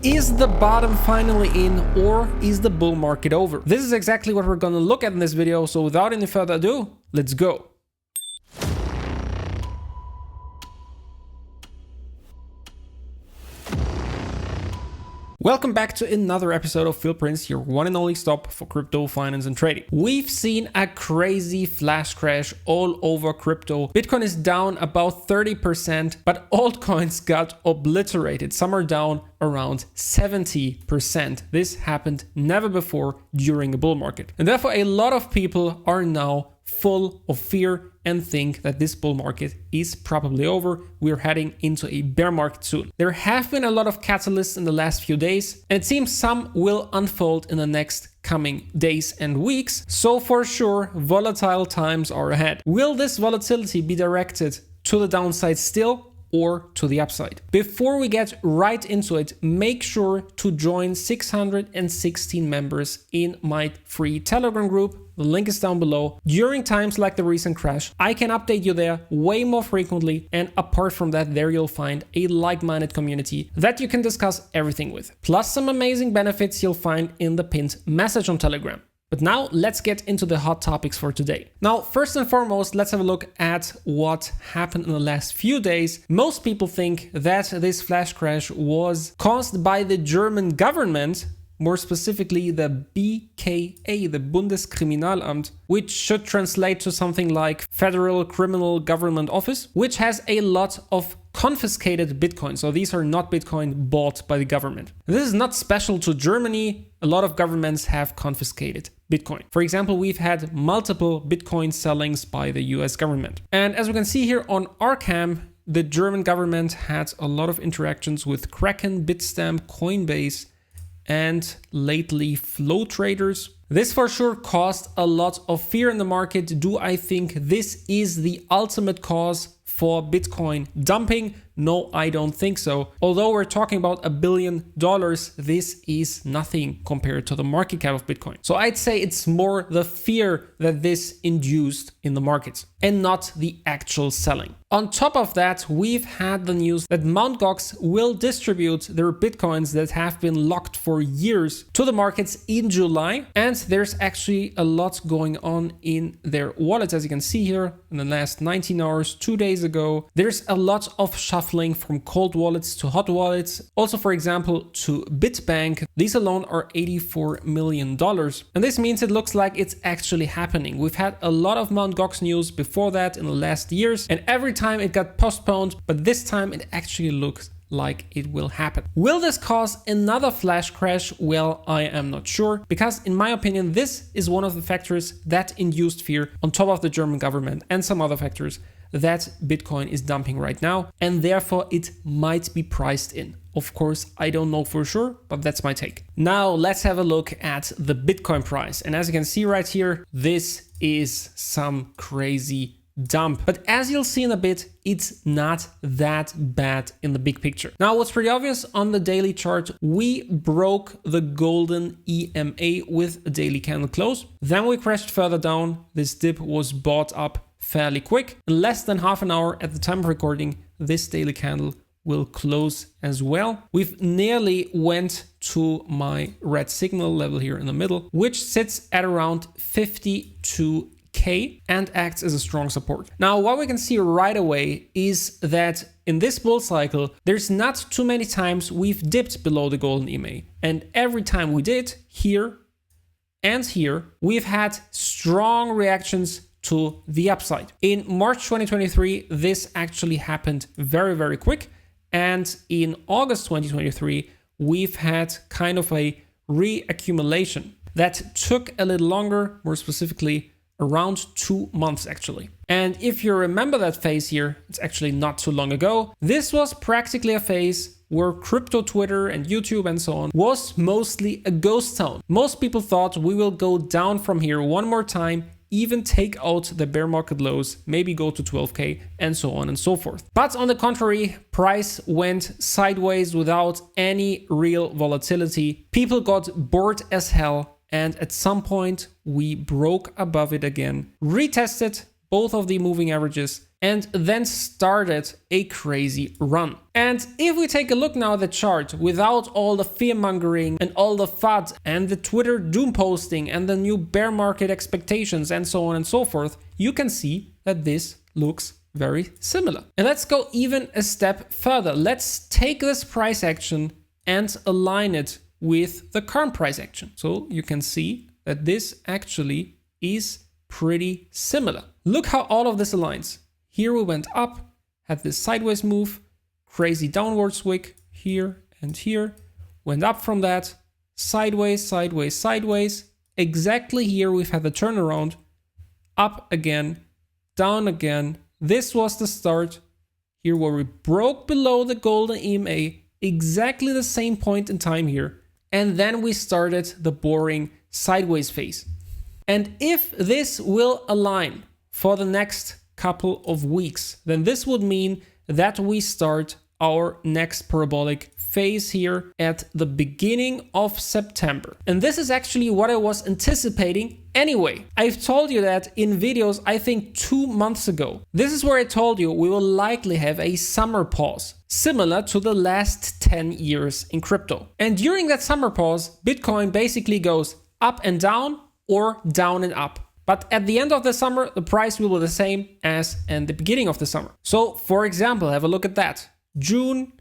Is the bottom finally in, or is the bull market over? This is exactly what we're gonna look at in this video, so without any further ado, let's go. Welcome back to another episode of Philprints, your one and only stop for crypto finance and trading. We've seen a crazy flash crash all over crypto. Bitcoin is down about 30%, but altcoins got obliterated. Some are down around 70%. This happened never before during a bull market. And therefore, a lot of people are now full of fear and think that this bull market is probably over. We're heading into a bear market soon. There have been a lot of catalysts in the last few days, and it seems some will unfold in the next coming days and weeks. So for sure, volatile times are ahead. Will this volatility be directed to the downside still, or to the upside? Before we get right into it, make sure to join 616 members in my free Telegram group. The link is down below. During times like the recent crash, I can update you there way more frequently. And apart from that, there you'll find a like-minded community that you can discuss everything with. Plus some amazing benefits you'll find in the pinned message on Telegram. But now let's get into the hot topics for today. Now, first and foremost, let's have a look at what happened in the last few days. Most people think that this flash crash was caused by the German government, more specifically the BKA, the Bundeskriminalamt, which should translate to something like Federal Criminal Government Office, which has a lot of confiscated Bitcoin. So these are not Bitcoin bought by the government. This is not special to Germany. A lot of governments have confiscated Bitcoin. For example, we've had multiple Bitcoin sellings by the US government. And as we can see here on Arkham, the German government had a lot of interactions with Kraken, Bitstamp, Coinbase, and lately Flow traders. This for sure caused a lot of fear in the market. Do I think this is the ultimate cause for Bitcoin dumping? No, I don't think so. Although we're talking about $1 billion, this is nothing compared to the market cap of Bitcoin. So I'd say it's more the fear that this induced in the markets and not the actual selling. On top of that, we've had the news that Mt. Gox will distribute their Bitcoins that have been locked for years to the markets in July. And there's actually a lot going on in their wallets. As you can see here in the last 19 hours, 2 days ago, there's a lot of shuffling from cold wallets to hot wallets. Also, for example, to Bitbank. These alone are $84 million. And this means it looks like it's actually happening. We've had a lot of Mt. Gox news before that in the last years, and every time it got postponed, but this time it actually looks like it will happen. Will this cause another flash crash? Well, I am not sure, because in my opinion, this is one of the factors that induced fear on top of the German government and some other factors that Bitcoin is dumping right now, and therefore it might be priced in. Of course, I don't know for sure, but that's my take. Now let's have a look at the Bitcoin price. And as you can see right here, this is some crazy dump. But as you'll see in a bit, it's not that bad in the big picture. Now, what's pretty obvious on the daily chart, we broke the golden EMA with a daily candle close. Then we crashed further down. This dip was bought up fairly quick. In less than half an hour at the time of recording, this daily candle will close as well. We've nearly went to my red signal level here in the middle, which sits at around 52K and acts as a strong support. Now, what we can see right away is that in this bull cycle, there's not too many times we've dipped below the golden EMA. And every time we did, here and here, we've had strong reactions to the upside. In March 2023, this actually happened very, very quick. And in August 2023, we've had kind of a reaccumulation that took a little longer, more specifically around 2 months actually. And if you remember that phase here, it's actually not too long ago. This was practically a phase where crypto Twitter and YouTube and so on was mostly a ghost town. Most people thought we will go down from here one more time, even take out the bear market lows, maybe go to 12K and so on and so forth. But on the contrary, price went sideways without any real volatility. People got bored as hell, and at some point we broke above it again, retested, both of the moving averages, and then started a crazy run. And if we take a look now at the chart without all the fear mongering and all the FUD and the Twitter doom posting and the new bear market expectations and so on and so forth, you can see that this looks very similar. And let's go even a step further. Let's take this price action and align it with the current price action. So you can see that this actually is pretty similar. Look how all of this aligns. Here we went up, had this sideways move, crazy downwards wick here and here, went up from that, sideways, sideways, sideways. Exactly here we've had the turnaround, up again, down again. This was the start here where we broke below the golden EMA, exactly the same point in time here. And then we started the boring sideways phase. And if this will align for the next couple of weeks, then this would mean that we start our next parabolic phase here at the beginning of September. And this is actually what I was anticipating anyway. I've told you that in videos, I think 2 months ago. This is where I told you we will likely have a summer pause, similar to the last 10 years in crypto. And during that summer pause, Bitcoin basically goes up and down or down and up. But at the end of the summer, the price will be the same as in the beginning of the summer. So for example, have a look at that. June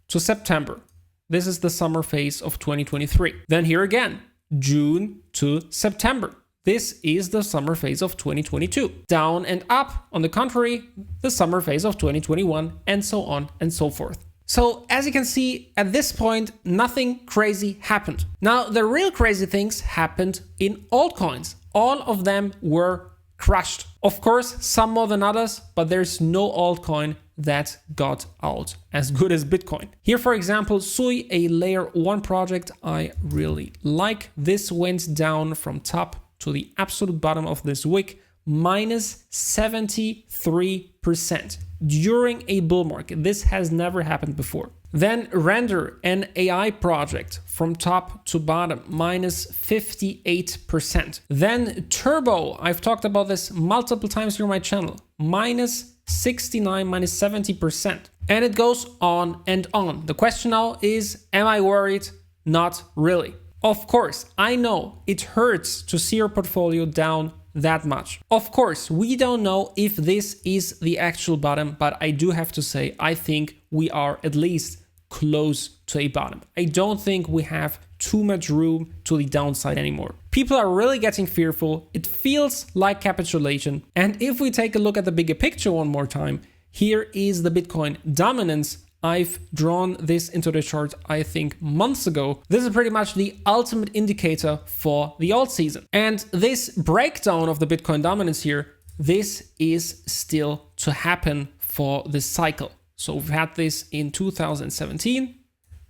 to September. This is the summer phase of 2023. Then here again, June to September. This is the summer phase of 2022. Down and up, on the contrary, the summer phase of 2021, and so on and so forth. So as you can see, at this point, nothing crazy happened. Now, the real crazy things happened in altcoins. All of them were crushed. Of course, some more than others, but there's no altcoin that got out as good as Bitcoin. Here, for example, Sui, a layer 1 project I really like. This went down from top to the absolute bottom of this wick, minus 73% during a bull market. This has never happened before. Then Render, an AI project, from top to bottom, minus 58%. Then Turbo, I've talked about this multiple times here on my channel, minus 69, minus 70%. And it goes on and on. The question now is, am I worried? Not really. Of course, I know it hurts to see your portfolio down that much. Of course, we don't know if this is the actual bottom, but I do have to say, I think we are at least close to a bottom. I don't think we have too much room to the downside anymore. People are really getting fearful. It feels like capitulation. And if we take a look at the bigger picture one more time, here is the Bitcoin dominance. I've drawn this into the chart, I think, months ago. This is pretty much the ultimate indicator for the alt season. And this breakdown of the Bitcoin dominance here, this is still to happen for this cycle. So we've had this in 2017.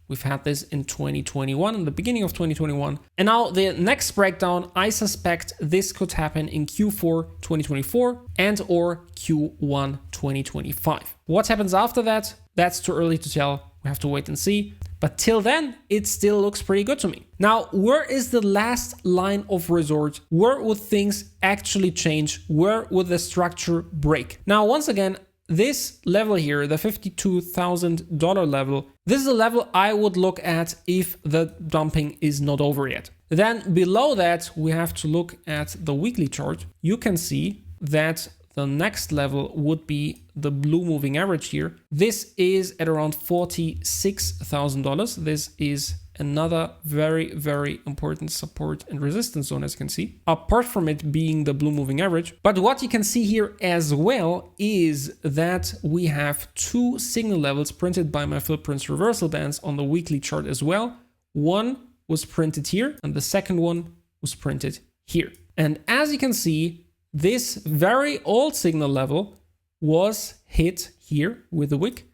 We've had this in 2021, in the beginning of 2021. And now the next breakdown, I suspect this could happen in Q4 2024 and or Q1 2025. What happens after that? That's too early to tell. We have to wait and see. But till then, it still looks pretty good to me. Now, where is the last line of resort? Where would things actually change? Where would the structure break? Now, once again, this level here, the $52,000 level, this is a level I would look at if the dumping is not over yet. Then below that, we have to look at the weekly chart. You can see that the next level would be the blue moving average here. This is at around $46,000. This is another very, very important support and resistance zone, as you can see, apart from it being the blue moving average. But what you can see here as well is that we have two signal levels printed by my footprints reversal bands on the weekly chart as well. One was printed here and the second one was printed here. And as you can see, this very old signal level was hit here with the wick.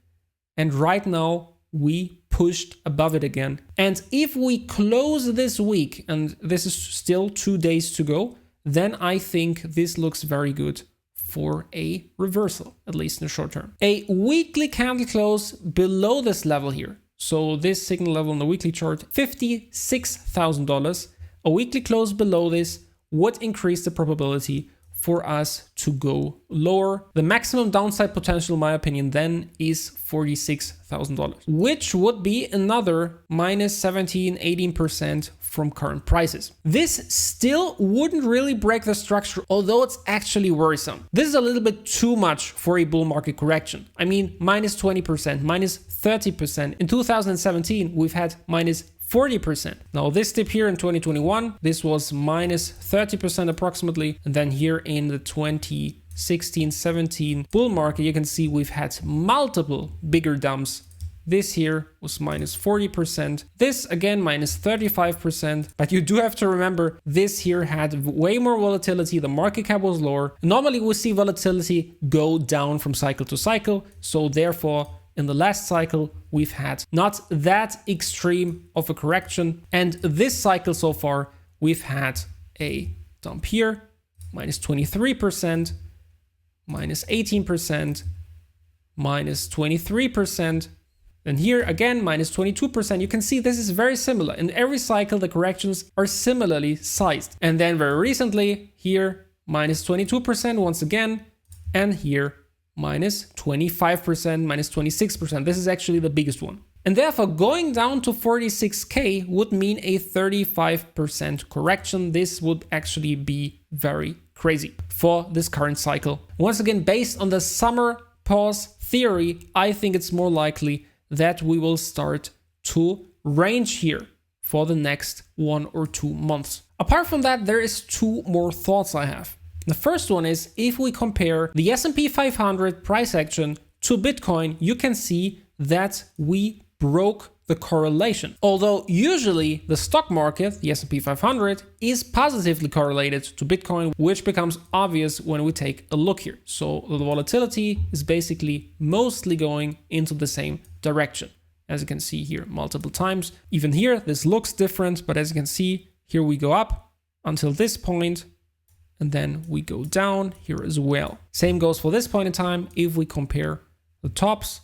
And right now we pushed above it again. And if we close this week, and this is still 2 days to go, then I think this looks very good for a reversal, at least in the short term. A weekly candle close below this level here. So this signal level on the weekly chart, $56,000. A weekly close below this would increase the probability for us to go lower. The maximum downside potential, in my opinion, then is $46,000, which would be another minus 17-18% from current prices. This still wouldn't really break the structure, although it's actually worrisome. This is a little bit too much for a bull market correction. I mean, minus 20%, minus 30%. In 2017, we've had minus 40%. Now this dip here in 2021, this was minus 30% approximately. And then here in the 2016-17 bull market, you can see we've had multiple bigger dumps. This here was minus 40%. This again, minus 35%. But you do have to remember, this here had way more volatility. The market cap was lower. Normally we see volatility go down from cycle to cycle. So therefore, in the last cycle, we've had not that extreme of a correction. And this cycle so far, we've had a dump here, minus 23%, minus 18%, minus 23%. And here again, minus 22%. You can see this is very similar. In every cycle, the corrections are similarly sized. And then very recently, here, minus 22% once again, and here, minus 25%, minus 26%. This is actually the biggest one. And therefore, going down to 46K would mean a 35% correction. This would actually be very crazy for this current cycle. Once again, based on the summer pause theory, I think it's more likely that we will start to range here for the next 1 or 2 months. Apart from that, there is 2 more thoughts I have. The first one is, if we compare the S&P 500 price action to Bitcoin, you can see that we broke the correlation. Although usually the stock market, the S&P 500, is positively correlated to Bitcoin, which becomes obvious when we take a look here. So the volatility is basically mostly going into the same direction. As you can see here multiple times. Even here, this looks different, but as you can see, here we go up until this point, and then we go down here as well. Same goes for this point in time. If we compare the tops,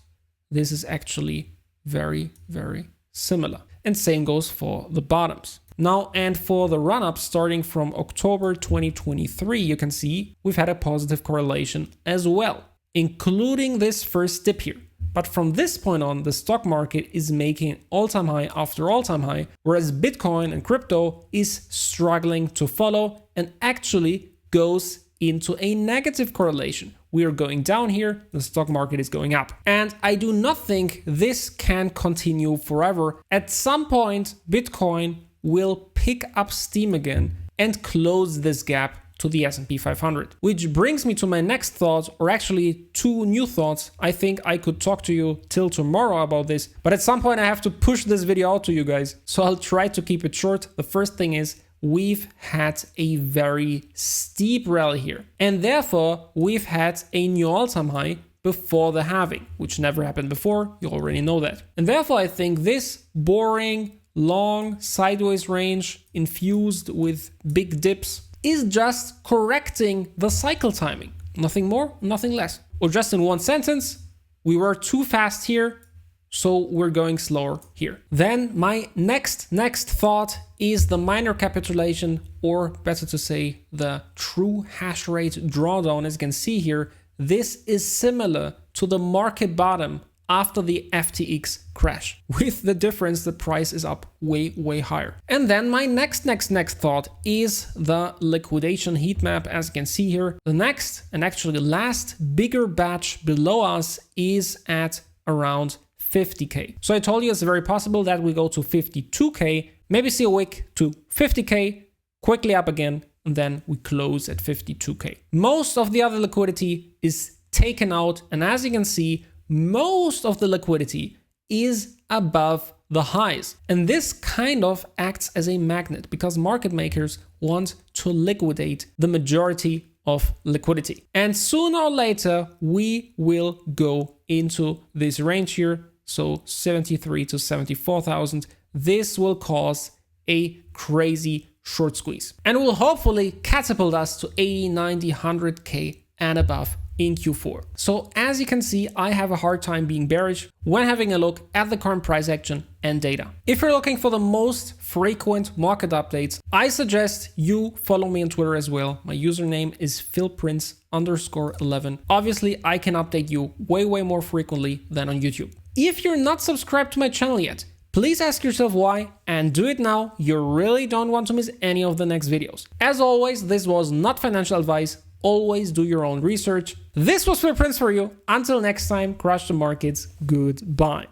this is actually very, very similar. And same goes for the bottoms. Now, and for the run-up starting from October 2023, you can see we've had a positive correlation as well, including this first dip here. But from this point on, the stock market is making all-time high after all-time high, whereas Bitcoin and crypto is struggling to follow and actually goes into a negative correlation. We are going down here, the stock market is going up. And I do not think this can continue forever. At some point, Bitcoin will pick up steam again and close this gap to the S&P 500. Which brings me to my next thought, or actually 2 new thoughts. I think I could talk to you till tomorrow about this, but at some point I have to push this video out to you guys. So I'll try to keep it short. The first thing is, we've had a very steep rally here. And therefore, we've had a new all-time high before the halving, which never happened before. You already know that. And therefore, I think this boring, long, sideways range infused with big dips is just correcting the cycle timing. Nothing more, nothing less. Or just in one sentence, we were too fast here, so we're going slower here. Then my next thought is the minor capitulation, or better to say, the true hash rate drawdown. As you can see here, this is similar to the market bottom after the FTX crash, with the difference the price is up way higher. And then my next thought is the liquidation heat map. As you can see here, the next and actually last bigger batch below us is at around 50K. So I told you it's very possible that we go to 52K, maybe see a wick to 50K, quickly up again, and then we close at 52K. Most of the other liquidity is taken out, and as you can see, most of the liquidity is above the highs. And this kind of acts as a magnet because market makers want to liquidate the majority of liquidity. And sooner or later, we will go into this range here. So 73 to 74,000. This will cause a crazy short squeeze and will hopefully catapult us to 80, 90, 100K and above in Q4. So as you can see, I have a hard time being bearish when having a look at the current price action and data. If you're looking for the most frequent market updates, I suggest you follow me on Twitter as well. My username is philprince_11. Obviously, I can update you way more frequently than on YouTube. If you're not subscribed to my channel yet, please ask yourself why, and do it now. You really don't want to miss any of the next videos. As always, this was not financial advice. Always do your own research. This was Phil Prince for you. Until next time, crush the markets. Goodbye.